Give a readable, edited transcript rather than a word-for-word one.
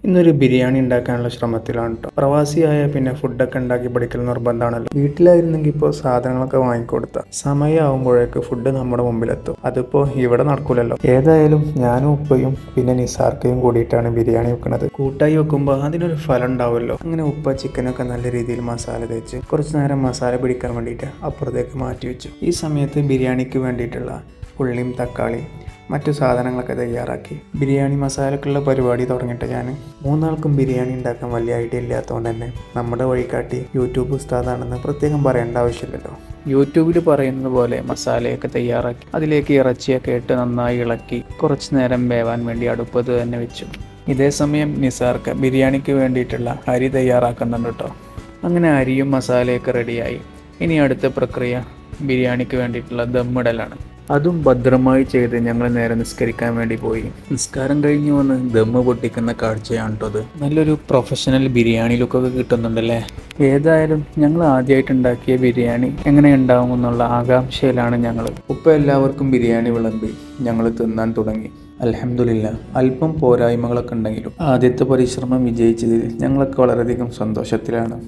ഇന്നൊരു ബിരിയാണി ഉണ്ടാക്കാനുള്ള ശ്രമത്തിലാണ് കേട്ടോ. പ്രവാസിയായ പിന്നെ ഫുഡൊക്കെ ഉണ്ടാക്കി പഠിക്കൽ നിർബന്ധമാണല്ലോ. വീട്ടിലായിരുന്നെങ്കിൽ ഇപ്പോൾ സാധനങ്ങളൊക്കെ വാങ്ങിക്കൊടുത്ത സമയമാകുമ്പോഴേക്ക് ഫുഡ് നമ്മുടെ മുമ്പിലെത്തും. അതിപ്പോൾ ഇവിടെ നടക്കൂലല്ലോ. ഏതായാലും ഞാനും ഉപ്പയും പിന്നെ നിസാർക്കയും കൂടിയിട്ടാണ് ബിരിയാണി വെക്കുന്നത്. കൂട്ടായി വെക്കുമ്പോൾ അതിനൊരു ഫലം ഉണ്ടാവുമല്ലോ. അങ്ങനെ ഉപ്പ ചിക്കനൊക്കെ നല്ല രീതിയിൽ മസാല തേച്ച് കുറച്ച് നേരം മസാല പിടിക്കാൻ വേണ്ടിയിട്ട് അപ്പുറത്തേക്ക് മാറ്റി വെച്ചു. ഈ സമയത്ത് ബിരിയാണിക്ക് വേണ്ടിയിട്ടുള്ള ഉള്ളിയും തക്കാളിയും മറ്റു സാധനങ്ങളൊക്കെ തയ്യാറാക്കി ബിരിയാണി മസാലക്കുള്ള പരിപാടി തുടങ്ങിയിട്ട് ഞാൻ മൂന്നാൾക്കും ബിരിയാണി ഉണ്ടാക്കാൻ വലിയ ഐഡിയ ഇല്ലാത്തതുകൊണ്ട് തന്നെ നമ്മുടെ വഴികാട്ടി യൂട്യൂബ് ഉസ്താദാണെന്ന് പ്രത്യേകം പറയേണ്ട ആവശ്യമില്ലല്ലോ. യൂട്യൂബിൽ പറയുന്നത് പോലെ മസാലയൊക്കെ തയ്യാറാക്കി അതിലേക്ക് ഇറച്ചിയൊക്കെ ഇട്ട് നന്നായി ഇളക്കി കുറച്ച് നേരം വേവാൻ വേണ്ടി അടുപ്പത്ത് തന്നെ വെച്ചു. ഇതേ സമയം നിസാർക്ക് ബിരിയാണിക്ക് വേണ്ടിയിട്ടുള്ള അരി തയ്യാറാക്കുന്നുണ്ട് കേട്ടോ. അങ്ങനെ അരിയും മസാലയൊക്കെ റെഡിയായി. ഇനി അടുത്ത പ്രക്രിയ ബിരിയാണിക്ക് വേണ്ടിയിട്ടുള്ള ദമ്മിടലാണ്. അതും ഭദ്രമായി ചെയ്ത് ഞങ്ങൾ നേരെ നിസ്കരിക്കാൻ വേണ്ടി പോയി. നിസ്കാരം കഴിഞ്ഞ് വന്ന് ദമ്മ് പൊട്ടിക്കുന്ന കാഴ്ചയാണ് കേട്ടോ അത്. നല്ലൊരു പ്രൊഫഷണൽ ബിരിയാണി ലുക്കൊക്കെ കിട്ടുന്നുണ്ടല്ലേ. ഏതായാലും ഞങ്ങൾ ആദ്യമായിട്ട് ഉണ്ടാക്കിയ ബിരിയാണി എങ്ങനെ ഉണ്ടാവുമെന്നുള്ള ആകാംക്ഷയിലാണ് ഞങ്ങൾ. ഉപ്പ എല്ലാവർക്കും ബിരിയാണി വിളമ്പി ഞങ്ങൾ തിന്നാൻ തുടങ്ങി. അൽഹംദുലില്ലാ, അല്പം പോരായ്മകളൊക്കെ ഉണ്ടെങ്കിലും ആദ്യത്തെ പരിശ്രമം വിജയിച്ചതിൽ ഞങ്ങളൊക്കെ വളരെയധികം സന്തോഷത്തിലാണ്.